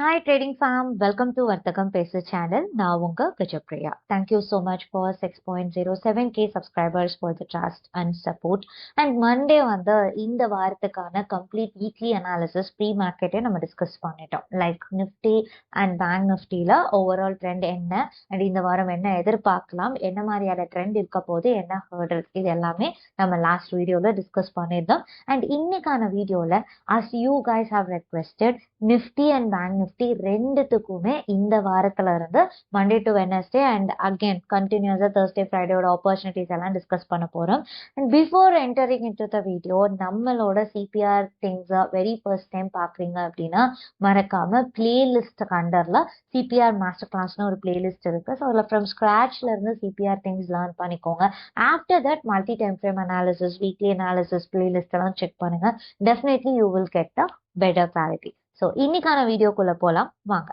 Hi Trading Farm, welcome to Vartakam Pesa channel. நான் உங்க Gajapriya. Thank you so much for 6.07k subscribers for the trust and support. And Monday வந்து இந்த வாரத்துக்கான complete weekly analysis pre-market நம்ம discuss பண்ணிட்டோம். Like Nifty and Bank Niftyல overall trend என்ன and இந்த வாரம் என்ன எதிர்பார்க்கலாம், என்ன மாதிரியான trend இருக்க போது, என்ன hurdles இது எல்லாமே நம்ம last வீடியோல டிஸ்கஸ் பண்ணியிருந்தோம். And இன்னைக்கான வீடியோல as you guys have requested Nifty and bank Nifty ரெண்டுத்துக்குமே இந்த வாரத்துல இருந்து Monday to Wednesday and again கண்டினியூஸா தேர்ஸ்டே ஃப்ரைடேயோட ஆப்பர்ச்சுனிட்டிஸ் எல்லாம் டிஸ்கஸ் பண்ண போறோம். And before entering into the video, நம்மளோட CPR things very first time பாக்குறீங்க அப்படின்னா மறக்காம பிளேலிஸ்ட் அண்டர்ல சிபிஆர் மாஸ்டர் கிளாஸ்னு ஒரு பிளேலிஸ்ட் இருக்கு. ஸோ அதில் ஃப்ரம் ஸ்கிராச்ல இருந்து சிபிஆர் திங்ஸ் லேர்ன் பண்ணிக்கோங்க. After that multi time frame analysis, weekly analysis playlist எல்லாம் செக் பண்ணுங்க. Definitely you will get a better clarity. So இன்னைக்கான வீடியோக்குள்ள போலாம் வாங்க.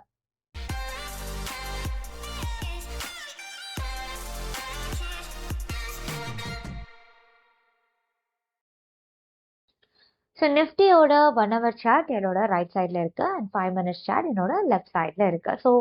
ஸோ நிஃப்டியோட 1 hour சார்ட் என்னோட ரைட் சைடில் இருக்கு அண்ட் 5 minutes சார்ட் என்னோட லெஃப்ட் சைடில் இருக்கு. ஸோ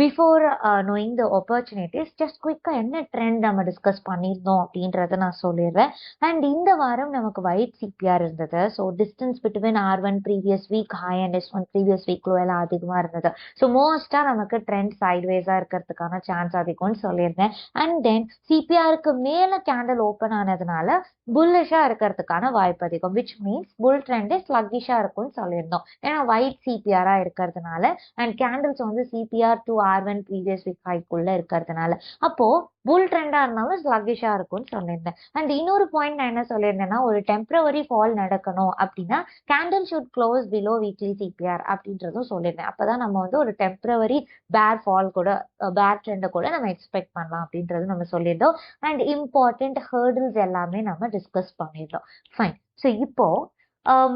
பிஃபோர் நோயிங் த ஆப்பர்ச்சுனிட்டிஸ் ஜஸ்ட் குயிக்காக என்ன ட்ரெண்ட் நம்ம டிஸ்கஸ் பண்ணியிருந்தோம் அப்படின்றத நான் சொல்லிடுறேன். அண்ட் இந்த வாரம் நமக்கு ஒயிட் சிபிஆர் இருந்தது. So distance between R1 previous week high and S1 previous week low எல்லாம் அதிகமாக இருந்தது. ஸோ மோஸ்ட்டாக நமக்கு ட்ரெண்ட் சைட்வேஸாக இருக்கிறதுக்கான சான்ஸ் அதிகம்னு சொல்லியிருந்தேன். அண்ட் தென் சிபிஆருக்கு மேலே கேண்டில் ஓப்பன் ஆனதுனால புல்லிஷாக இருக்கிறதுக்கான வாய்ப்பு அதிகம், விச் மீன்ஸ் புல் ட்ரெண்டே ஸ்லக்கிஷா இருக்கும்னு சொல்லியிருந்தோம். ஏன்னா ஒயிட் சிபிஆரா இருக்கிறதுனால அண்ட் கேண்டில்ஸ் வந்து CPR to R1 previous week ஹைக்குள்ள இருக்கிறதுனால அப்போ புல் ட்ரெண்டா இருந்தாலும் ஸ்லக்கிஷா இருக்கும்னு சொல்லியிருந்தேன். அண்ட் இன்னொரு பாயிண்ட் நான் என்ன சொல்லியிருந்தேன்னா, ஒரு டெம்பரவரி ஃபால் நடக்கணும் அப்படின்னா candle should close below weekly CPR அப்படின்றதும் சொல்லியிருந்தேன். அப்பதான் நம்ம வந்து ஒரு டெம்பரவரி பேர் ஃபால் கூட பேர் ட்ரெண்டை கூட நம்ம எக்ஸ்பெக்ட் பண்ணலாம் அப்படின்றது நம்ம சொல்லியிருந்தோம். அண்ட் இம்பார்ட்டன்ட் ஹர்டில்ஸ் எல்லாமே நம்ம டிஸ்கஸ் பண்ணியிருந்தோம். ஃபைன். ஸோ இப்போ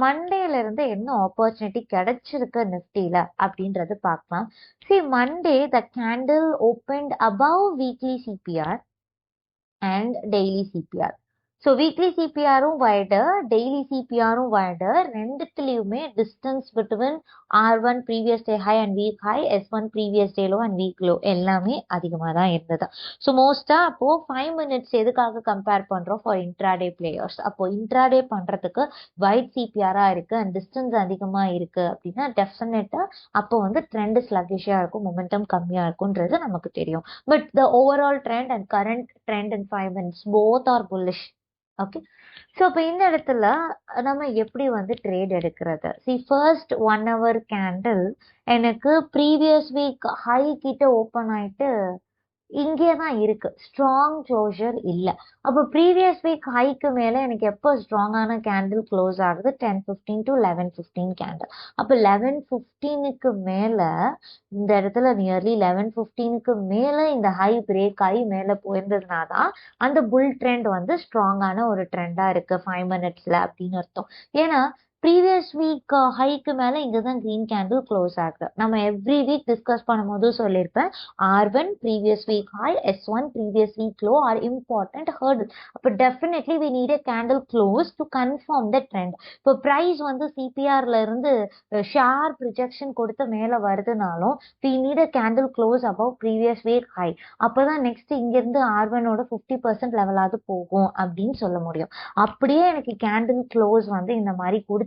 மண்டேல இருந்து என்ன ஆப்பர்ச்சுனிட்டி கிடைச்சிருக்கு நிஃப்டில அப்படின்றது பார்க்கலாம். Monday the candle opened above weekly CPR and daily CPR. So weekly சிபிஆரும் வைடர், டெய்லி சிபிஆரும் வைடர். ரெண்டுத்துலேயுமே distance between R1 previous day high and week high, S1 previous day low and week low எல்லாமே அதிகமாக தான் இருந்தது. So மோஸ்ட்டாக அப்போது 5 minutes எதுக்காக கம்பேர் பண்ணுறோம்? For intraday players. அப்போது இன்ட்ராடே பண்ணுறதுக்கு வைட் சிபிஆராக இருக்குது அண்ட் டிஸ்டன்ஸ் அதிகமாக இருக்குது அப்படின்னா டெஃபினட்டாக அப்போ வந்து ட்ரெண்ட் ஸ்லக்கிஷாக இருக்கும், மொமெண்டம் கம்மியாக இருக்கும்ன்றது நமக்கு தெரியும். But the overall trend and current trend in 5 minutes both are bullish. Okay. So இப்போ இந்த இடத்துல நம்ம எப்படி வந்து ட்ரேட் எடுக்கிறது? ஃபர்ஸ்ட் 1 hour கேண்டில் எனக்கு ப்ரீவியஸ் வீக் ஹை கிட்ட ஓப்பன் ஆயிட்டு இங்கே தான் இருக்கு, ஸ்ட்ராங் க்ளோஷர் இல்லை. அப்போ ப்ரீவியஸ் வீக் ஹைக்கு மேலே எனக்கு எப்போ ஸ்ட்ராங்கான கேண்டில் க்ளோஸ் ஆகுது? 10:15 to 11:15 கேண்டில். அப்போ 11:15க்கு மேலே இந்த இடத்துல நியர்லி 11:15க்கு மேலே இந்த ஹை பிரேக் ஆகி மேலே போயிருந்ததுனா தான் அந்த புல் ட்ரெண்ட் வந்து ஸ்ட்ராங்கான ஒரு ட்ரெண்டாக இருக்கு 5 minutesல அப்படின்னு அர்த்தம். ஏன்னா ப்ரீவியஸ் வீக் ஹைக்கு மேலே இங்கே தான் க்ரீன் கேண்டில் க்ளோஸ் ஆகுது. நம்ம எவ்ரி வீக் டிஸ்கஸ் பண்ணும்போது சொல்லியிருப்பேன், R1 previous week high, S1 previous week low are important hurdle. அப்போ definitely we need a candle close to confirm the trend. இப்போ ப்ரைஸ் வந்து சிபிஆர்ல இருந்து ஷார்ப் ரிஜெக்ஷன் கொடுத்து மேலே வருதுனாலும் we need a candle close above previous week high. அப்போதான் next இங்கிருந்து R1ஓட 50% லெவலாவது போகும் அப்படின்னு சொல்ல முடியும். அப்படியே எனக்கு கேண்டில் க்ளோஸ் வந்து இந்த மாதிரி கொடுத்தாலும்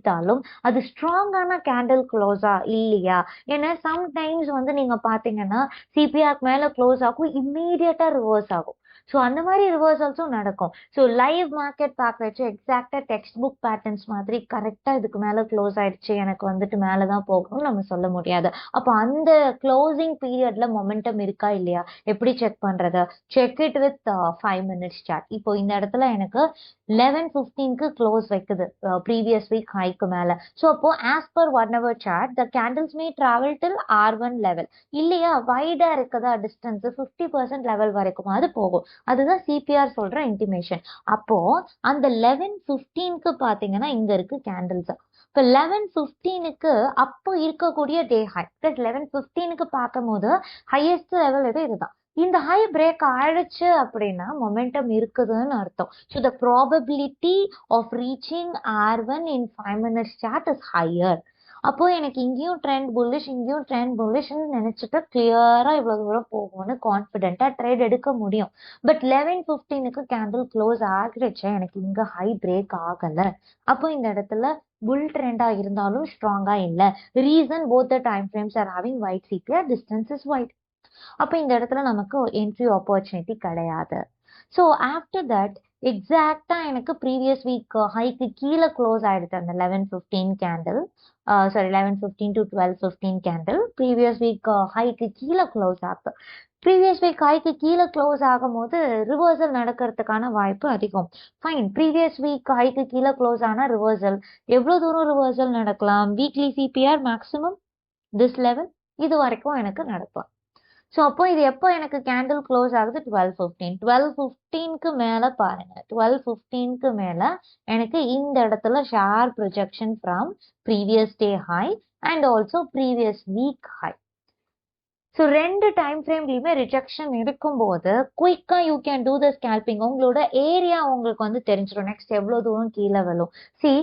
அது ஸ்ட்ராங்கான கேண்டில் க்ளோஸா இல்லையா? ஏன்னா சம்டைம்ஸ் வந்து நீங்க பாத்தீங்கன்னா சிபிஆர் மேல க்ளோஸ் ஆகும், இம்மீடியட்டா ரிவர்ஸ் ஆகும். ஸோ அந்த மாதிரி ரிவர்சல்ஸும் நடக்கும். ஸோ லைவ் மார்க்கெட் பார்க்கறச்சு எக்ஸாக்டா டெக்ஸ்ட் புக் பேட்டர்ன்ஸ் மாதிரி கரெக்டா இதுக்கு மேல க்ளோஸ் ஆயிடுச்சு, எனக்கு வந்துட்டு மேலதான் போகணும் நம்ம சொல்ல முடியாது. அப்போ அந்த க்ளோசிங் பீரியட்ல மொமெண்டம் இருக்கா இல்லையா எப்படி செக் பண்றது? Check it with 5 minutes chart. இப்போ இந்த இடத்துல எனக்கு 11:15க்கு க்ளோஸ் வைக்குது ப்ரீவியஸ் வீக் ஹைக்கு மேல. ஸோ அப்போ as per 1 hour chart the candles may travel till R1 level. இல்லையா வைடா இருக்குதா டிஸ்டன்ஸ் 50% லெவல் வரைக்கும் அது போகும். அதுதான் சிபிஆர் சொல்ற இன்டிமேஷன். அப்போ அந்த 11:15க்கு பாத்தீங்கன்னா இங்க இருக்கு கேண்டில்ஸ். இப்போ 11:15க்கு அப்போ இருக்கக்கூடிய டே ஹை பிளஸ் 11:15க்கு பார்க்கும் போது ஹையஸ்ட் லெவல் இதுதான். இந்த ஹை பிரேக் ஆயிடுச்சு அப்படின்னா மொமெண்டம் இருக்குதுன்னு அர்த்தம். So the probability of reaching R1 in 5 minutes chart is higher. அப்போ எனக்கு இங்கேயும் ட்ரெண்ட் புல்லிஷ் இங்கேயும் ட்ரெண்ட் புல்லிஷ்னு நினைச்சிட்டு கிளியரா இவ்வளவு தூரம் போகும்னு கான்ஃபிடென்ட்டா ட்ரேட் எடுக்க முடியும். பட் 11:15க்கு கேண்டில் க்ளோஸ் ஆகிடுச்சு, எனக்கு இங்க ஹை பிரேக் ஆகல. அப்போ இந்த இடத்துல புல் ட்ரெண்டா இருந்தாலும் ஸ்ட்ராங்கா இல்ல. Reason both the time frames are having wide CPR, distance is wide. அப்போ இந்த இடத்துல நமக்கு என்ட்ரி ஆப்பர்ச்சுனிட்டி கிடையாது. ஸோ ஆஃப்டர் தட் எக்ஸாக்டா எனக்கு ப்ரீவியஸ் வீக் ஹைக்கு கீழே க்ளோஸ் ஆயிடுது அந்த 11:15 candle. Sorry 11:15 to 12:15 candle previous week ஹைக்கு கீழே க்ளோஸ் ஆகுது. ப்ரீவியஸ் வீக் ஹைக்கு கீழே க்ளோஸ் ஆகும்போது ரிவர்சல் நடக்கிறதுக்கான வாய்ப்பு அதிகம். ஃபைன், ப்ரீவியஸ் வீக் ஹைக்கு கீழே க்ளோஸ் ஆனா ரிவர்சல் எவ்வளோ தூரம் ரிவர்சல் நடக்கலாம்? Weekly CPR maximum this level இது வரைக்கும் எனக்கு நடக்கலாம். ஸோ அப்போ இது எப்போ எனக்கு கேண்டில் க்ளோஸ் ஆகுது? 12:15. 12:15க்கு மேலே பாருங்க, 12:15க்கு மேலே எனக்கு இந்த இடத்துல sharp rejection from previous day high and also previous week high. So ரெண்டு டைம் ஃப்ரேம்லையுமே ரிஜெக்ஷன் இருக்கும்போது குயிக்கா you can do the scalping. உங்களோட ஏரியா உங்களுக்கு வந்து தெரிஞ்சிடும் நெக்ஸ்ட் எவ்வளோ தூரம் கீழே விழும். சி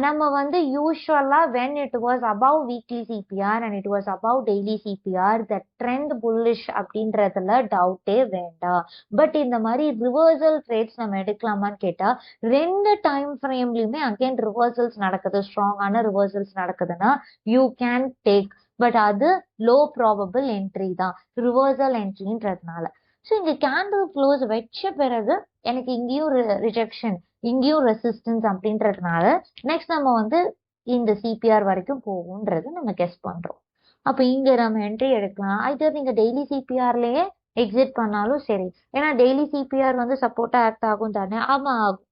நம்ம வந்து யூஸ்வலா when it was above weekly CPR and it was above daily CPR the trend bullish அப்படின்றதுல டவுட்டே வேண்டாம். பட் இந்த மாதிரி ரிவர்சல் ட்ரேட்ஸ் நம்ம எடுக்கலாமான்னு கேட்டா ரெண்டு டைம் ஃப்ரேம்லயுமே அகைன் ரிவர்சல்ஸ் நடக்குது, ஸ்ட்ராங்கான ரிவர்சல்ஸ் நடக்குதுன்னா யூ கேன் டேக். பட் அது லோ ப்ராபபிள் என்ட்ரி தான், ரிவர்சல் என்ட்ரின்றதுனால. ஸோ இங்க கேண்டில் க்ளோஸ் வச்ச பிறகு எனக்கு இங்கேயும் ரிஜெக்ஷன் இங்கேயும் ரெசிஸ்டன்ஸ் அப்படின்றதுனால நெக்ஸ்ட் நம்ம வந்து இந்த சிபிஆர் வரைக்கும் போகும்ன்றது நம்ம கெஸ் பண்றோம். அப்ப இங்க நம்ம என்ட்ரி எடுக்கலாம். ஐதர் நீங்க டெய்லி சிபிஆர்லயே எக்ஸிட் பண்ணாலும் சரி, ஏன்னா டெய்லி சிபிஆர் வந்து சப்போர்ட்டா ஆக்ட் ஆகும் தானே? ஆமா ஆகும்.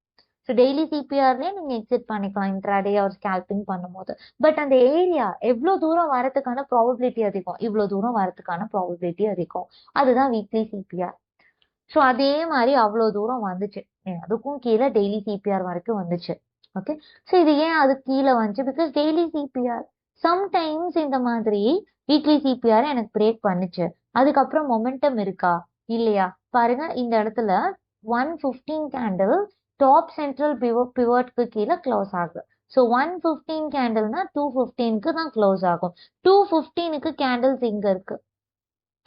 ஸோ டெய்லி சிபிஆர்லயே நீங்க எக்ஸிட் பண்ணிக்கலாம் இன்ட்ராடே ஒரு ஸ்கேல்பிங் பண்ணும்போது. பட் அந்த ஏரியா எவ்வளோ தூரம் வரதுக்கான ப்ராபபிலிட்டி அதிகம், இவ்வளோ தூரம் வரதுக்கான ப்ராபபிலிட்டி அதிகம். அதுதான் வீக்லி சிபிஆர். ஸோ அதே மாதிரி அவ்வளோ தூரம் வந்துச்சு, அதுக்கும் கீழே டெய்லி சிபிஆர் வரைக்கும் வந்துச்சு. ஓகே, ஸோ இது ஏன் அது கீழே வந்துச்சு? பிகாஸ் டெய்லி சிபிஆர் சம்டைம்ஸ் இந்த மாதிரி வீக்லி சிபிஆர் எனக்கு பிரேக் பண்ணுச்சு, அதுக்கப்புறம் மொமெண்டம் இருக்கா இல்லையா பாருங்க. இந்த இடத்துல 1:15 கேண்டில் டாப் சென்ட்ரல் பிவட்க்கு கீழே க்ளோஸ் ஆகுது. ஸோ 1:15 கேண்டில்னா 2:15க்கு தான் க்ளோஸ் ஆகும். 2:15க்கு கேண்டில்ஸ் இங்க இருக்கு,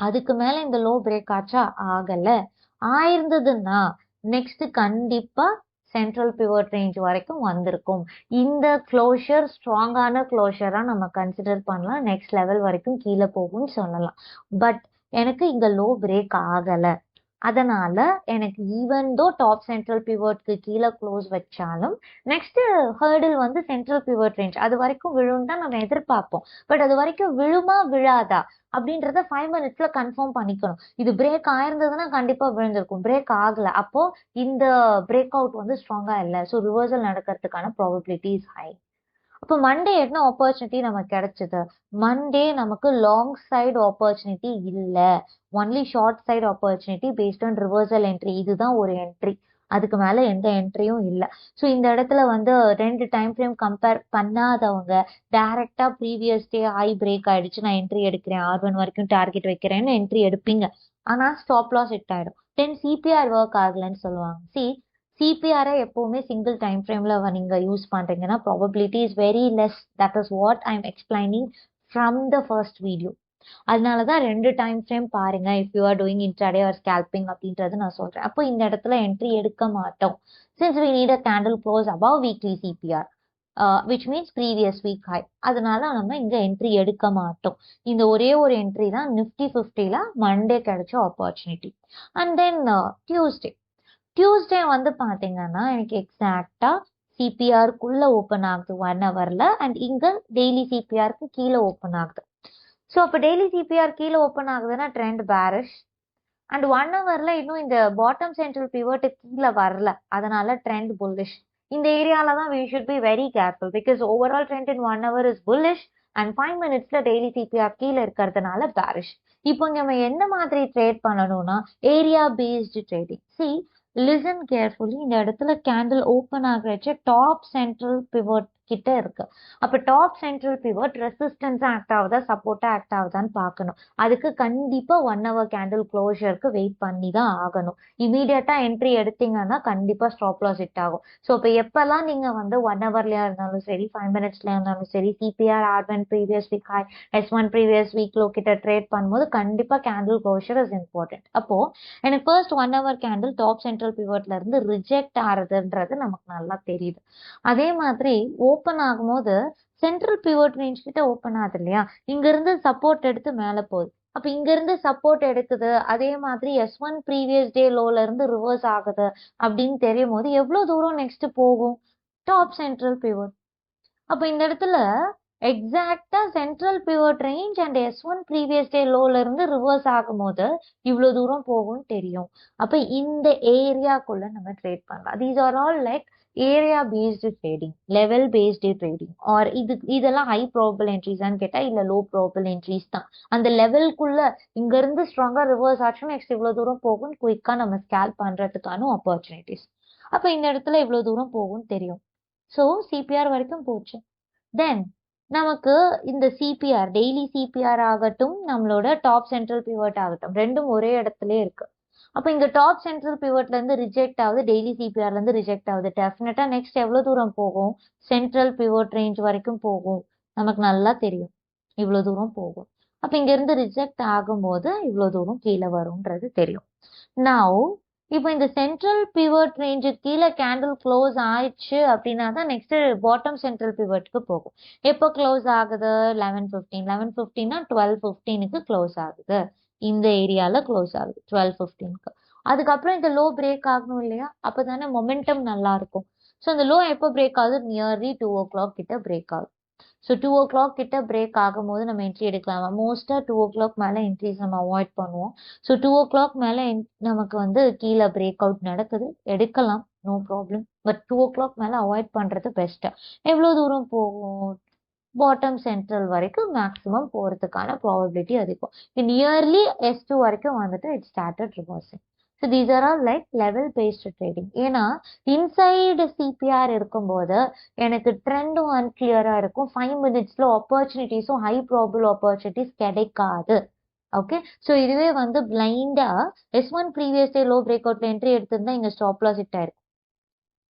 அதுக்கு மேல இந்த லோ பிரேக் ஆச்சா? ஆகல. ஆயிருந்ததுன்னா நெக்ஸ்ட் கண்டிப்பா சென்ட்ரல் பிவட் ரேஞ்ச் வரைக்கும் வந்திருக்கும். இந்த க்ளோஷர் ஸ்ட்ராங்கான க்ளோஷரா நம்ம கன்சிடர் பண்ணலாம், நெக்ஸ்ட் லெவல் வரைக்கும் கீழே போகும்னு சொல்லலாம். பட் எனக்கு இங்க லோ பிரேக் ஆகல, அதனால எனக்கு ஈவன் தோ டாப் சென்ட்ரல் பிவட்க்கு கீழே க்ளோஸ் வச்சாலும் நெக்ஸ்ட் ஹர்டில் வந்து சென்ட்ரல் பிவட் ரேஞ்ச் அது வரைக்கும் விழும் தான் நம்ம எதிர்பார்ப்போம். பட் அது வரைக்கும் விழுமா விழாதா அப்படின்றத 5 minutesல கன்ஃபார்ம் பண்ணிக்கணும். இது பிரேக் ஆயிருந்ததுன்னா கண்டிப்பா விழுந்திருக்கும், பிரேக் ஆகல, அப்போ இந்த பிரேக் அவுட் வந்து ஸ்ட்ராங்கா இல்லை. ஸோ ரிவர்சல் நடக்கிறதுக்கான ப்ராபபிலிட்டி இஸ் ஹை. அப்போ மண்டே என்ன ஆப்பர்ச்சுனிட்டி நமக்கு கிடைச்சது? மண்டே நமக்கு லாங் சைடு ஆப்பர்ச்சுனிட்டி இல்லை, only short side opportunity based on reversal entry. இதுதான் ஒரு என்ட்ரி, அதுக்கு மேல எந்த என்ட்ரியும் இல்லை. ஸோ இந்த இடத்துல வந்து ரெண்டு டைம் ஃப்ரேம் கம்பேர் பண்ணாதவங்க டைரக்டா ப்ரீவியஸ் டே ஹை பிரேக் ஆயிடுச்சு நான் என்ட்ரி எடுக்கிறேன், R1 வரைக்கும் டார்கெட் வைக்கிறேன்னு என்ட்ரி எடுப்பீங்க. ஆனா ஸ்டாப் லாஸ் ஹிட் ஆயிடும், தென் சிபிஆர் ஒர்க் ஆகலன்னு சொல்லுவாங்க. சிபிஆரை எப்பவுமே சிங்கிள் டைம் ஃப்ரேம்ல நீங்க யூஸ் பண்றீங்கன்னா probability is very less. That is what I am explaining from the first video. அதனாலதான் ரெண்டு டைம் ஃப்ரேம் பாருங்க if you are doing intraday or scalping அப்படின்றது நான் சொல்றேன். அப்போ இந்த இடத்துல என்ட்ரி எடுக்க மாட்டோம், since we need a candle close above weekly CPR which means previous week high. அதனால நம்ம இங்க என்ட்ரி எடுக்க மாட்டோம். இந்த ஒரே ஒரு என்ட்ரி தான் நிஃப்டி 50ல மண்டே கிடைச்ச ஆப்பர்ச்சுனிட்டி. அண்ட் தென் டியூஸ்டே வந்து பாத்தீங்கன்னா எனக்கு எக்ஸாக்டா சிபிஆருக்குள்ள ஓப்பன் ஆகுது 1 ஹவர்ல, அண்ட் இங்க டெய்லி சிபிஆருக்கு கீழே ஓப்பன் ஆகுது. ஸோ அப்போ டெய்லி சிபிஆர் கீழே ஓப்பன் ஆகுதுன்னா ட்ரெண்ட் பேரிஷ், அண்ட் 1 ஹவர்ல இன்னும் இந்த பாட்டம் சென்ட்ரல் பிவட் கீழே வரல, அதனால ட்ரெண்ட் புல்லிஷ். இந்த ஏரியால தான் we should be very careful because overall trend in 1 hour is bullish and 5 minutesல டெய்லி சிபிஆர் கீழே இருக்கிறதுனால பேரிஷ். இப்போ நம்ம என்ன மாதிரி ட்ரேட் பண்ணணும்னா area based trading. Listen carefully, இந்த இடத்துல கேண்டில் ஓப்பன் ஆகிறச்ச டாப் சென்ட்ரல் பிவட் கிட்ட இருக்கு. அப்ப டாப் சென்ட்ரல் பிவட் ரெசிஸ்டன்ஸா ஆக்ட் ஆகுதா சப்போர்ட்டா ஆக்ட் ஆகுதான்னு பார்க்கணும். அதுக்கு கண்டிப்பா 1 hour கேண்டில் க்ளோஷருக்கு வெயிட் பண்ணி தான் ஆகணும். இமீடியட்டா என்ட்ரி எடுத்தீங்கன்னா கண்டிப்பா ஸ்டாப் லாஸ் ஹிட் ஆகும். ஸோ இப்போ எப்பெல்லாம் நீங்க வந்து 1 hourலயா இருந்தாலும் சரி 5 minutesலயா இருந்தாலும் சரி CPR R1 previous week high S1 previous week low கிட்ட ட்ரேட் பண்ணும்போது கண்டிப்பா கேண்டில் க்ளோஷர் இஸ் இம்பார்ட்டன்ட். அப்போ எனக்கு first 1 hour candle top central பிவட்ல இருந்து ரிஜெக்ட் ஆகுதுன்றது நமக்கு நல்லா தெரியுது. அதே மாதிரி ஓப்பன் ஆகும்போது சென்ட்ரல் பிவட் ரேஞ்ச் கிட்ட ஓப்பன் ஆகுது இல்லையா, இங்க இருந்து சப்போர்ட் எடுத்து மேல போகுது. அப்ப இங்க இருந்து சப்போர்ட் எடுக்குது, அதே மாதிரி S1 ப்ரீவியஸ் டே லோல இருந்து ரிவர்ஸ் ஆகுது அப்படின்னு தெரியும் போது எவ்வளவு தூரம் நெக்ஸ்ட் போகும்? Top central pivot. அப்ப இந்த இடத்துல எக்ஸாக்டா central pivot range and S1 previous day லோல இருந்து ரிவர்ஸ் ஆகும்போது இவ்வளவு தூரம் போகும்னு தெரியும். அப்ப இந்த ஏரியாக்குள்ள நம்ம ட்ரேட் பண்ணலாம். These are all like area based trading, level based trading. Or இதெல்லாம் ஹை ப்ராபபிள் என்ட்ரிஸான்னு கேட்டா இல்ல லோ ப்ராபபிள் என்ட்ரிஸ் தான். அந்த லெவலுக்குள்ள இங்க இருந்து ஸ்ட்ராங்கா ரிவர்ஸ் ஆச்சும் நெக்ஸ்ட் இவ்வளவு தூரம் போகும் குயிக்கா நம்ம ஸ்கேல் பண்றதுக்கான ஆப்பர்ச்சுனிட்டிஸ். அப்ப இந்த இடத்துல இவ்வளவு தூரம் போகும்னு தெரியும். ஸோ சிபிஆர் வரைக்கும் போச்சு. தென் நமக்கு இந்த சிபிஆர் டெய்லி சிபிஆர் ஆகட்டும் நம்மளோட டாப் சென்ட்ரல் பிவட் ஆகட்டும் ரெண்டும் ஒரே இடத்துல இருக்கு. அப்ப இங்க டாப் சென்ட்ரல் பிவட்ல இருந்து ரிஜெக்ட் ஆகுது, டெய்லி சிபிஆர்ல இருந்து ரிஜெக்ட் ஆகுது. டெஃபினட்டா நெக்ஸ்ட் எவ்வளவு தூரம் போகும்? சென்ட்ரல் பிவட் ரேஞ்ச் வரைக்கும் போகும். நமக்கு நல்லா தெரியும் இவ்வளவு தூரம் போகும். அப்ப இங்க இருந்து ரிஜெக்ட் ஆகும்போது இவ்வளவு தூரம் கீழே வரும்ன்றது தெரியும். நவ் இப்போ இந்த சென்ட்ரல் பிவட் ரேஞ்சு கீழே கேண்டில் க்ளோஸ் ஆயிடுச்சு அப்படின்னா தான் நெக்ஸ்ட் பாட்டம் சென்ட்ரல் பிவட்க்கு போகும். எப்போ க்ளோஸ் ஆகுது? 11:15. 11:15னா 12:15க்கு க்ளோஸ் ஆகுது. இந்த ஏரியால க்ளோஸ் ஆகுது 12:15க்கு. அதுக்கப்புறம் இந்த லோ பிரேக் ஆகணும் இல்லையா, அப்பதானே மொமெண்டம் நல்லா இருக்கும். ஸோ இந்த லோ எப்போ பிரேக் ஆகுது? நியர்லி 2 o'clock கிட்ட பிரேக் ஆகுது. ஸோ 2 o'clock கிட்ட பிரேக் ஆகும்போது நம்ம என்ட்ரி எடுக்கலாமா? மோஸ்டா 2 o'clock மேல என்ட்ரிஸ் நம்ம அவாய்ட் பண்ணுவோம். ஸோ 2 o'clock மேல நமக்கு வந்து கீழே பிரேக் அவுட் நடக்குது, எடுக்கலாம், நோ ப்ராப்ளம். பட் 2 o'clock மேல அவாய்ட் பண்றது பெஸ்ட். எவ்வளவு தூரம் போகும்? பாட்டம் சென்ட்ரல் வரைக்கும் மேக்ஸிமம் போறதுக்கான ப்ராபபிலிட்டி அதிகம். நியர்லி S2 வரைக்கும் வந்துட்டு it started reversing. So these are all like level based trading. ஏன்னா இன்சைடு சிபிஆர் இருக்கும்போது எனக்கு ட்ரெண்டும் அன்கிளியரா இருக்கும். 5 minutesல ஆப்பர்ச்சுனிட்டிஸும் ஹை ப்ராபபிள் ஆப்பர்ச்சுனிட்டிஸ் கிடைக்காது. ஓகே, ஸோ இதுவே வந்து பிளைண்டா S1 previous day low break அவுட்ல என்ட்ரி எடுத்திருந்தா இங்க ஸ்டாப் லாஸ் ஹிட் ஆயிருக்கும்.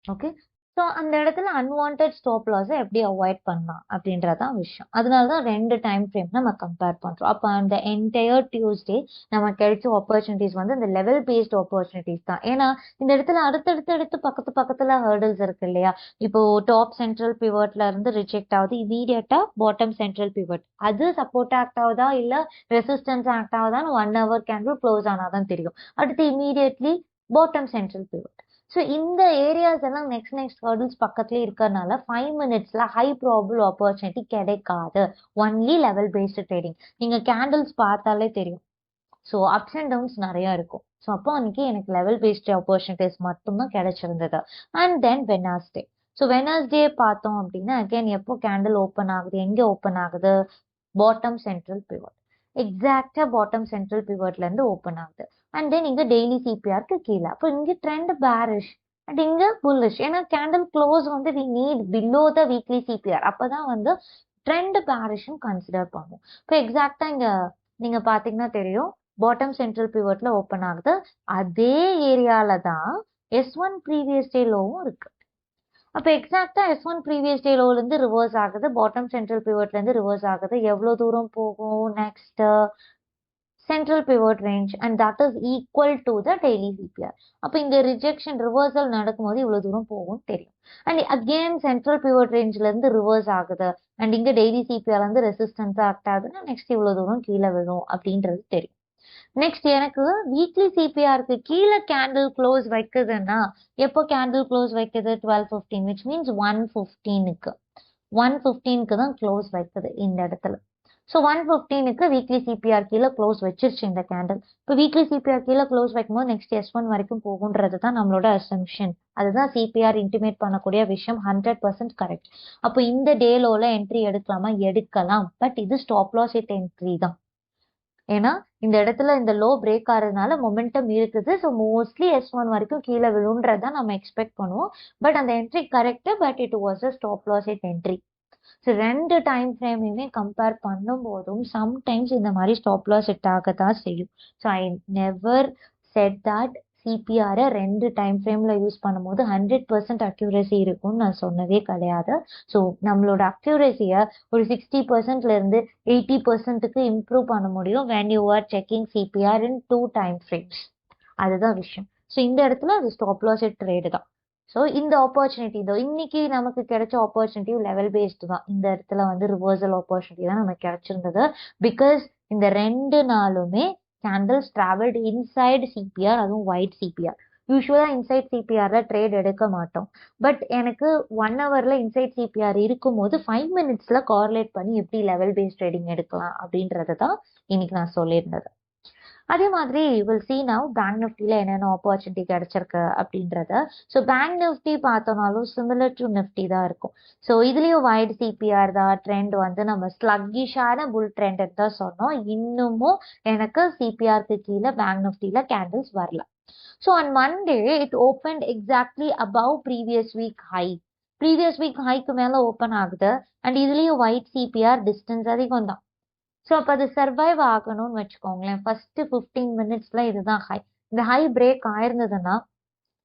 ஓகே, ஸோ அந்த இடத்துல அன்வான்ட் ஸ்டாப் லாஸை எப்படி அவாய்ட் பண்ணலாம் அப்படின்றதான் விஷயம். அதனாலதான் 2 டைம் ஃப்ரேம் நம்ம கம்பேர் பண்றோம். அப்போ அந்த என்டையர் டியூஸ்டே நமக்கு கிடைச்ச ஆப்பர்ச்சுனிட்டிஸ் வந்து இந்த லெவல் பேஸ்ட் ஆப்பர்ச்சுனிட்டிஸ் தான். ஏன்னா இந்த இடத்துல அடுத்தடுத்து பக்கத்துல ஹர்டல்ஸ் இருக்கு இல்லையா. இப்போ டாப் சென்ட்ரல் பிவட்ல இருந்து ரிஜெக்ட் ஆகுது, இமீடியட்டா பாட்டம் சென்ட்ரல் பிவட் அது சப்போர்ட் ஆக்ட் ஆகுதா இல்ல ரெசிஸ்டன்ஸ் ஆக்ட் ஆகுதான்னு 1 hour கேண்டில் க்ளோஸ் ஆனாதான் தெரியும். அடுத்து immediately bottom central pivot. So இந்த ஏரியாஸ் எல்லாம் நெக்ஸ்ட் ஹர்டில்ஸ் பக்கத்துலேயே இருக்கிறதுனால 5 minutesல ஹை ப்ராபபிள் ஆப்பர்ச்சுனிட்டி கிடைக்காது. Only level based trading. நீங்க கேண்டில்ஸ் பார்த்தாலே தெரியும். ஸோ அப்ஸ் அண்ட் டவுன்ஸ் நிறைய இருக்கும். ஸோ அப்போ அன்னைக்கு எனக்கு லெவல் பேஸ்டு ஆப்பர்ச்சுனிட்டிஸ் மட்டும்தான் கிடைச்சிருந்தது. And then Wednesday. So Wednesday பார்த்தோம் அப்படின்னா அகைன் எப்போ கேண்டில் ஓப்பன் ஆகுது, எங்க ஓப்பன் ஆகுது? Bottom central pivot. எக்ஸாக்டா பாட்டம் சென்ட்ரல் பிவட்ல இருந்து ஓப்பன் ஆகுது. அண்ட் தென் இங்க டெய்லி சிபிஆருக்கு கீழே. அப்போ இங்க ட்ரெண்ட் பேரிஷ் அண்ட் இங்க புல்லிஷ். ஏன்னா கேண்டில் க்ளோஸ் வந்து we need below the weekly CPR. அப்பதான் வந்து ட்ரெண்ட் பேரிஷும் கன்சிடர் பண்ணுவோம். இப்போ எக்ஸாக்டா இங்க நீங்க பாத்தீங்கன்னா தெரியும் பாட்டம் சென்ட்ரல் பிவட்ல ஓப்பன் ஆகுது. அதே ஏரியால தான் S1 ப்ரீவியஸ் டே லோவும் இருக்கு. அப்ப எக்ஸாக்டா S1 ப்ரீவியஸ் டே லோல இருந்து ரிவர்ஸ் ஆகுது, பாட்டம் சென்ட்ரல் பிவட்ல இருந்து ரிவர்ஸ் ஆகுது. எவ்வளவு தூரம் போகும்? Next central pivot range and that is equal to the daily CPR. அப்ப இங்க ரிஜெக்ஷன் ரிவர்சல் நடக்கும்போது இவ்வளவு தூரம் போகும் தெரியும். அண்ட் அகெயின் சென்ட்ரல் பிவட் ரேஞ்ச்ல இருந்து ரிவர்ஸ் ஆகுது அண்ட் இங்க டெய்லி சிபிஆர் வந்து ரெசிஸ்டன்ஸா ஆக்ட் ஆகுதுன்னா நெக்ஸ்ட் இவ்வளவு தூரம் கீழே விழும் அப்படின்றது தெரியும். நெக்ஸ்ட் எனக்கு வீக்லி சிபிஆருக்கு கீழே கேண்டில் க்ளோஸ் வைக்குதுன்னா எப்போ கேண்டில் க்ளோஸ் வைக்குது? 12:15 விச் மீன்ஸ் 1:15க்கு 1:15க்கு தான் க்ளோஸ் வைக்குது இந்த இடத்துல. ஸோ 1:15க்கு வீக்லி சிபிஆர் கீழே க்ளோஸ் வச்சிருச்சு இந்த கேண்டில். இப்போ வீக்லி சிபிஆர் கீழே க்ளோஸ் வைக்கும்போது நெக்ஸ்ட் S1 வரைக்கும் போகுன்றது தான் நம்மளோட அசம்ஷன். அதுதான் சிபிஆர் இன்டிமேட் பண்ணக்கூடிய விஷயம். 100% கரெக்ட். அப்போ இந்த டே லோல என்ட்ரி எடுக்கலாமா? எடுக்கலாம். பட் இது ஸ்டாப் லாஸ் வித் என்ட்ரி தான். ஏன்னா இந்த இடத்துல இந்த லோ பிரேக் ஆகிறதுனால மொமெண்டம் இருக்குது. ஸோ மோஸ்ட்லி S1 வரைக்கும் கீழே விழுன்றதான் நம்ம எக்ஸ்பெக்ட் பண்ணுவோம். பட் அந்த entry correct, but it was a stop loss hit entry. So 2 time ஃப்ரேமையுமே கம்பேர் பண்ணும்போதும் சம்டைம்ஸ் இந்த மாதிரி ஸ்டாப் லாஸ் செட் ஆகத்தான் செய்யும். So I never set that சிபிஆரை 2 டைம் ஃப்ரேம்ல யூஸ் பண்ணும்போது 100% அக்யூரசி இருக்கும்னு நான் சொன்னதே கிடையாது. ஸோ நம்மளோட அக்யூரசியை ஒரு 60%ல இருந்து 80%க்கு இம்ப்ரூவ் பண்ண முடியும் when you are checking CPR in 2 time frames. அதுதான் விஷயம். ஸோ இந்த இடத்துல அது ஸ்டாப் லாஸ் ட்ரேடு தான். ஸோ இந்த ஆப்பர்ச்சுனிட்டி இன்னைக்கு நமக்கு கிடைச்ச ஆப்பர்ச்சுனிட்டி லெவல் பேஸ்டு தான். இந்த இடத்துல வந்து ரிவர்சல் ஆப்பர்ச்சுனிட்டி தான் நமக்கு கிடைச்சிருந்தது. பிகாஸ் இந்த 2 நாளுமே கேண்டில்ஸ் டிராவல்ட் இன்சைட் சிபிஆர், அதுவும் ஒயிட் சிபிஆர். யூஸ்வலா இன்சைட் சிபிஆர்ல ட்ரேட் எடுக்க மாட்டோம். பட் எனக்கு 1 ஹவர்ல இன்சைட் சிபிஆர் இருக்கும்போது 5 மினிட்ஸ்ல கார்லேட் பண்ணி எப்படி லெவல் பேஸ்ட் ட்ரேடிங் எடுக்கலாம் அப்படின்றது தான் இன்னைக்கு நான் சொல்லியிருந்தது. அதே மாதிரி வில் சி நவ் பேங்க் நிஃப்டியில் என்னென்ன ஆப்பர்ச்சுனிட்டி கிடைச்சிருக்கு அப்படின்றத. ஸோ பேங்க் நிஃப்டி பார்த்தோம்னாலும் சிமிலர் டு நிஃப்டி தான் இருக்கும். ஸோ இதுலேயும் வைட் சிபிஆர் தான் ட்ரெண்ட் வந்து நம்ம ஸ்லக்கிஷான புல் ட்ரெண்ட் தான் சொன்னோம். இன்னமும் எனக்கு சிபிஆருக்கு கீழே பேங்க் நிஃப்டியில் கேண்டில்ஸ் வரல. So on Monday it open exactly above previous week high. Previous week haiku மேலே ஓப்பன் ஆகுது. அண்ட் இதுலேயும் ஒயிட் சிபிஆர் டிஸ்டன்ஸ் அதிகம் தான். ஸோ அப்போ அது சர்வைவ் ஆகணும்னு வச்சுக்கோங்களேன். ஃபர்ஸ்ட் 15 மினிட்ஸ்ல இதுதான் ஹை. இந்த ஹை பிரேக் ஆயிருந்ததுன்னா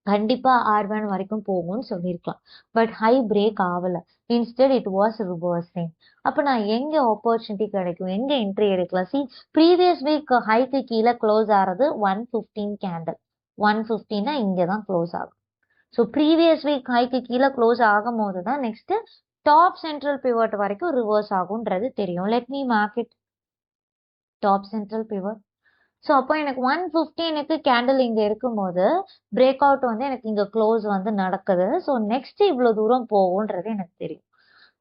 கண்டிப்பா R1 வரைக்கும் போகும்னு சொல்லியிருக்கலாம். பட் ஹை பிரேக் ஆகல. Instead it was reversing. அப்போ நான் எங்க ஆப்பர்ச்சுனிட்டி கிடைக்கும், எங்க என்ட்ரி எடுக்கலாம்? சி, ப்ரீவியஸ் வீக் ஹைக்கு கீழே க்ளோஸ் ஆகிறது 115 கேண்டில். 115 இங்கே தான் க்ளோஸ் ஆகும். ஸோ ப்ரீவியஸ் வீக் ஹைக்கு கீழே க்ளோஸ் ஆகும் போது தான் நெக்ஸ்ட் டாப் சென்ட்ரல் பிவட் வரைக்கும் ரிவர்ஸ் ஆகும்ன்றது தெரியும். Let me market top central pivot. So அப்போ எனக்கு 115க்கு கேண்டில் இங்கே இருக்கும்போது பிரேக் அவுட் வந்து எனக்கு இங்கே க்ளோஸ் வந்து நடக்குது. ஸோ நெக்ஸ்ட் இவ்வளோ தூரம் போகும்ன்றது எனக்கு தெரியும்.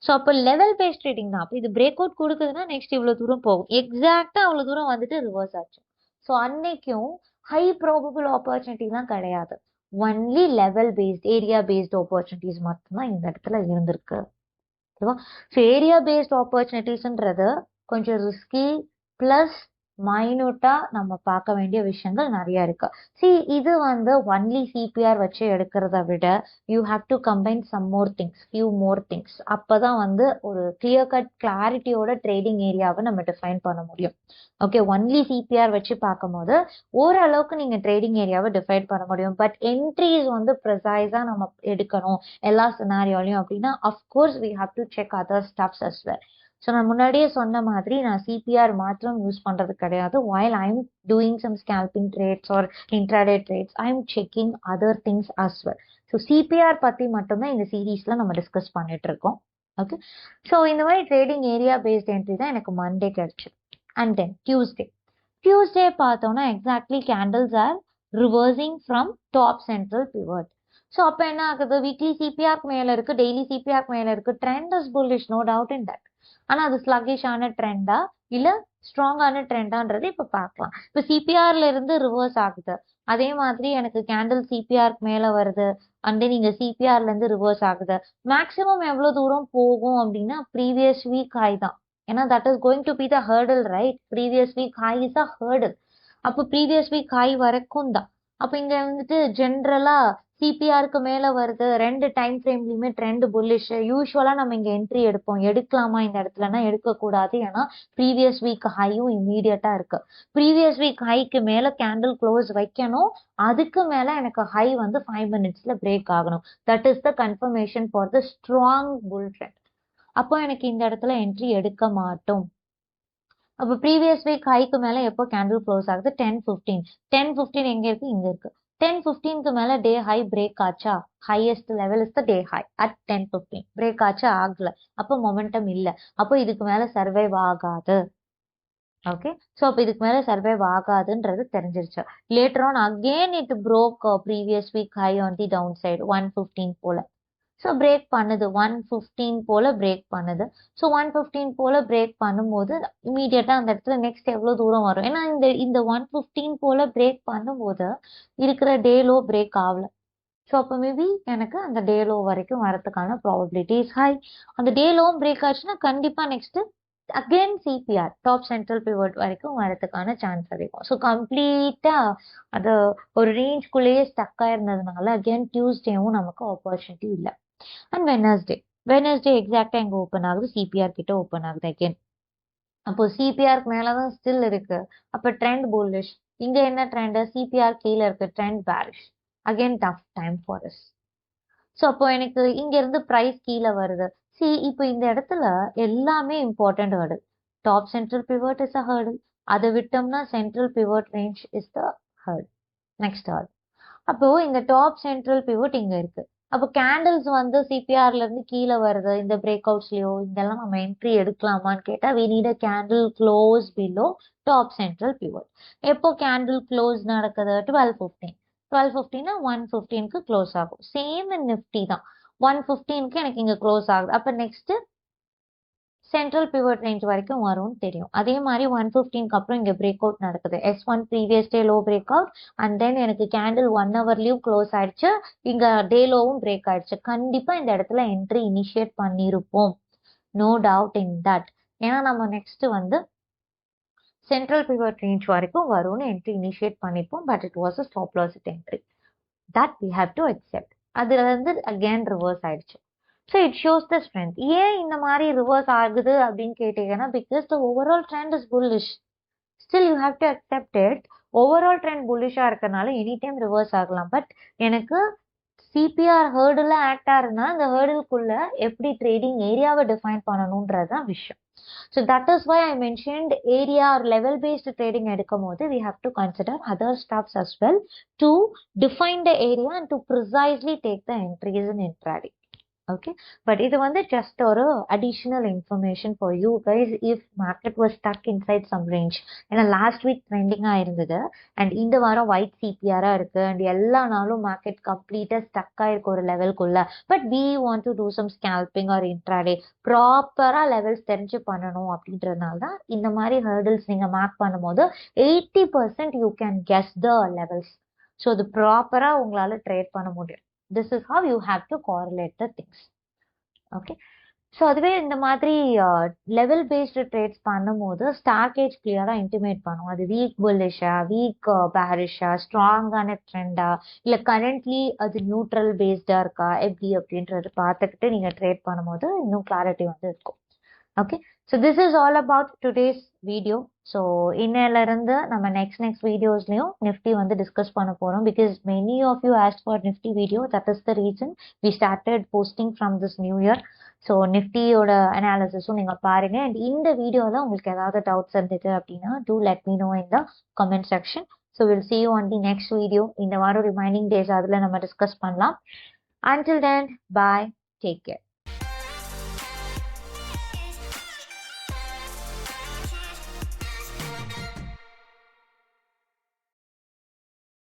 ஸோ அப்போ லெவல் பேஸ்ட் ட்ரேடிங் தான். அப்போ இது பிரேக் அவுட் கொடுக்குதுன்னா நெக்ஸ்ட் இவ்வளோ தூரம் போகும். எக்ஸாக்டாக அவ்வளோ தூரம் வந்துட்டு ரிவர்ஸ் ஆச்சு. ஸோ அன்னைக்கும் ஹை ப்ராபபிள் ஆப்பர்ச்சுனிட்டிலாம் கிடையாது. Only level based, area based opportunities மட்டும்தான் இந்த இடத்துல இருந்திருக்கு. ஓகேவா? ஸோ ஏரியா பேஸ்ட் ஆப்பர்ச்சுனிட்டிஸ்ன்றது கொஞ்சம் ரிஸ்கி பிளஸ் மைனூட்டா நம்ம பார்க்க வேண்டிய விஷயங்கள் நிறைய இருக்கு. சி, இது வந்து ஒன்லி சிபிஆர் வச்சு எடுக்கிறத விட you have to combine some more things, few more things. அப்பதான் வந்து ஒரு கிளியர் கட் கிளாரிட்டியோட ட்ரேடிங் ஏரியாவை நம்ம டிஃபைன் பண்ண முடியும். ஓகே, ஒன்லி சிபிஆர் வச்சு பார்க்கும்போது ஓரளவுக்கு நீங்க ட்ரேடிங் ஏரியாவை டிஃபைன் பண்ண முடியும். பட் என்ட்ரிஸ் வந்து ப்ரிசைஸா நம்ம எடுக்கணும் எல்லா சினாரியோலையும் அப்படின்னா of course we have to check other stuffs as well. So நான் முன்னாடியே சொன்ன மாதிரி நான் சிபிஆர் மாத்திரம் யூஸ் பண்றது கிடையாது. while I'm doing some scalping trades or intraday trades, I'm checking other things as well. So CPR பத்தி மட்டும்தான் இந்த சீரீஸ்ல நம்ம டிஸ்கஸ் பண்ணிட்டு இருக்கோம். ஓகே, ஸோ இந்த மாதிரி ட்ரேடிங் ஏரியா பேஸ்ட் என்ட்ரி தான் எனக்கு மண்டே கிடைச்சு. அண்ட் தென் டியூஸ்டே பார்த்தோம்னா exactly candles are reversing from top central pivot. So அப்போ என்ன ஆகுது, வீக்லி சிபிஆர்க்கு மேல இருக்கு, டெய்லி சிபிஆர்க்கு மேல இருக்கு. Trend is bullish, no doubt in that. ஆனா அது ஸ்லக்கிஷான ட்ரெண்டா இல்ல ஸ்ட்ராங்கான ட்ரெண்டான்றது இப்ப பார்க்கலாம். இப்ப சிபிஆர்ல இருந்து ரிவர்ஸ் ஆகுது. அதே மாதிரி எனக்கு கேண்டில் சிபிஆர்க்கு மேல வருது, அண்ட் நீங்க சிபிஆர்ல இருந்து ரிவர்ஸ் ஆகுது. மேக்சிமம் எவ்வளவு தூரம் போகும் அப்படின்னா ப்ரீவியஸ் வீக் ஹை தான். ஏன்னா that is going to be the hurdle, right? Previous week high is a hurdle. அப்போ ப்ரீவியஸ் வீக் ஹை வரைக்கும் தான். அப்ப இங்க வந்துட்டு ஜென்ரலா சிபிஆருக்கு மேல வருது, 2 டைம் ஃப்ரேம்லயுமே ட்ரெண்ட் புல்லிஷ். யூஸ்வலா நம்ம இங்க என்ட்ரி எடுப்போம். எடுக்கலாமா இந்த இடத்துலனா எடுக்க கூடாது. ஏன்னா ப்ரீவியஸ் வீக் ஹையும் இம்மீடியட்டா இருக்கு. ப்ரீவியஸ் வீக் ஹைக்கு மேல கேண்டில் க்ளோஸ் வைக்கணும். அதுக்கு மேல எனக்கு ஹை வந்து 5 மினிட்ஸ்ல பிரேக் ஆகணும். That is the confirmation for the strong bull trend. அப்போ எனக்கு இந்த இடத்துல என்ட்ரி எடுக்க மாட்டோம். அப்போ ப்ரீவியஸ் வீக் ஹைக்கு மேல எப்போ கேண்டில் க்ளோஸ் ஆகுது? 10:15. 10:15 எங்க இருக்கு? இங்க இருக்கு. 10:15க்கு மேல டே ஹை பிரேக் ஆச்சா? Highest level is the day high at 10:15. Break ஆச்சா? ஆகல. அப்போ மொமெண்டம் இல்ல. அப்போ இதுக்கு மேல சர்வைவ் ஆகாது. ஓகே, ஸோ அப்போ இதுக்கு மேல சர்வைவ் ஆகாதுன்றது தெரிஞ்சிருச்சு. Later on again it broke previous week high on the down side 115 போல. ஸோ பிரேக் பண்ணுது, 115 போல பிரேக் பண்ணுது. ஸோ 115 போல பிரேக் பண்ணும்போது இமீடியட்டா அந்த இடத்துல நெக்ஸ்ட் எவ்வளவு தூரம் வரும்? ஏன்னா இந்த 115 போல பிரேக் பண்ணும்போது இருக்கிற டே லோ பிரேக் ஆகல. ஸோ அப்போ மேபி எனக்கு அந்த டே லோ வரைக்கும் வரதுக்கான ப்ராபபிலிட்டி இஸ் ஹை. அந்த டே லோவும் பிரேக் ஆச்சுன்னா கண்டிப்பா next again CPR top central pivot வரைக்கும் வரதுக்கான சான்ஸ் அதிகம். ஸோ கம்ப்ளீட்டா அது ஒரு ரேஞ்ச்குள்ளேயே ஸ்டக் ஆயிருந்ததுனால அகேன் டியூஸ்டேவும் நமக்கு ஆப்பர்ச்சுனிட்டி இல்லை. அண்ட் வெனஸ்டே எக்ஸாக்டா எங்க ஓப்பன் ஆகுது, சிபிஆர் கிட்ட ஓப்பன் ஆகுது அகேன். அப்போ சிபிஆருக்கு மேலதான் ஸ்டில் இருக்கு. அப்ப ட்ரெண்ட் புல்லிஷ். இங்க என்ன ட்ரெண்ட், சிபிஆர் கீழே இருக்கு, trend bearish. Again tough time for us. So அப்போ எனக்கு இங்க இருந்து ப்ரைஸ் கீழே வருது. இப்போ இந்த இடத்துல எல்லாமே important hurdle. Top central pivot is a hurdle. அதை விட்டோம்னா central pivot range is the hurdle. Next hurdle. அப்போ இந்த டாப் சென்ட்ரல் பிவட் இங்க இருக்கு. அப்போ கேண்டில்ஸ் வந்து சிபிஆர்ல இருந்து கீழே வருது, இந்த பிரேக் அவுட்ஸ்லயோ இதெல்லாம் நம்ம என்ட்ரி எடுக்கலாமான்னு கேட்டா we need a candle close below top central pivot. எப்போ கேண்டில் க்ளோஸ் நடக்குது, 12:15. 12:15 1:15க்கு க்ளோஸ் ஆகும். சேம் இன் நிஃப்டி தான், 1:15க்கு எனக்கு இங்க க்ளோஸ் ஆகுது. அப்ப நெக்ஸ்ட் சென்ட்ரல் பிவட் ரேஞ்ச் வரைக்கும் வரும்னு தெரியும். அதே மாதிரி 1:15க்கு அப்புறம் இங்க பிரேக் அவுட் நடக்குது. S1 previous day low break out and then எனக்கு கேண்டில் 1 ஹவர்லயும் க்ளோஸ் ஆயிடுச்சு, இங்க டே லோவும் பிரேக் ஆயிடுச்சு. கண்டிப்பா இந்த இடத்துல என்ட்ரி இனிஷியேட் பண்ணிருப்போம், நோ டவுட் இன் தட். ஏன்னா நம்ம நெக்ஸ்ட் வந்து சென்ட்ரல் பிவட் ரேஞ்ச் வரைக்கும் வரும்னு என்ட்ரி இனிஷியேட் பண்ணிப்போம். But it was a stop loss entry, that we have to accept. அதுல வந்து அகேன் ரிவர்ஸ் ஆயிடுச்சு. So it shows the strength. ஏன் இந்த மாதிரி ரிவர்ஸ் ஆகுது அப்படின்னு கேட்டீங்கன்னா, because the overall trend is bullish. Still you have to accept it. Overall trend புல்லிஷா இருக்கனால எனி டைம் ரிவர்ஸ் ஆகலாம். பட் எனக்கு சிபிஆர் ஹேர்டில் ஆக்ட் ஆகுதுன்னா அந்த ஹேர்டிலுக்குள்ள எப்படி ட்ரேடிங் ஏரியாவை டிஃபைன் பண்ணணும்ன்றதுதான் விஷயம். So that is why I mentioned area or level based trading எடுக்கும் போது we have to consider other stuffs as well to define the area and to precisely take the entries in intraday. Okay, but இது வந்து just ஒரு additional information for you guys if market was stuck inside some range. ஏன்னா last week trending இருந்தது and இந்த வாரம் white CPR இருக்கு and எல்லா நாளும் market கம்ப்ளீட்டா ஸ்டக் ஆயிருக்கு ஒரு லெவல்குள்ள. But we want to do some scalping or intraday ப்ராப்பரா லெவல்ஸ் தெரிஞ்சு பண்ணணும் அப்படின்றதுனால தான் இந்த மாதிரி ஹர்டில்ஸ் நீங்க மார்க் பண்ணும்போது 80% you can guess the levels. So அது ப்ராப்பரா உங்களால ட்ரேட் பண்ண முடியும். This is how you have to correlate the things. Okay. So அதுவே இந்த மாதிரி லெவல் பேஸ்டு ட்ரேட்ஸ் பண்ணும்போது ஸ்டார்கேஜ் கிளியரா இன்டிமேட் பண்ணும். அது வீக் புல்லிஷா, வீக் பேரிஷா, ஸ்ட்ராங்கான ட்ரெண்டா, இல்லை கரண்ட்லி அது நியூட்ரல் பேஸ்டா இருக்கா எப்படி அப்படின்றது பார்த்துக்கிட்டு நீங்க ட்ரேட் பண்ணும்போது இன்னும் கிளாரிட்டி வந்து இருக்கும். Okay, so this is all about today's video. So இன்னையில இருந்து நம்ம நெக்ஸ்ட் வீடியோஸ்லயும் நிஃப்டி வந்து டிஸ்கஸ் பண்ண போறோம். Because many of you ask for Nifty video, that is the reason we started posting from this new year. So நிஃப்டியோட அனாலிசிஸும் நீங்க பாருங்க. அண்ட் இந்த வீடியோல உங்களுக்கு ஏதாவது டவுட்ஸ் இருந்தது அப்படின்னா do let me know in the comment section. So will see you on the next video. இந்த வாரம் ரிமைனிங் டேஸ் அதுல நம்ம டிஸ்கஸ் பண்ணலாம். Until then, bye, take care.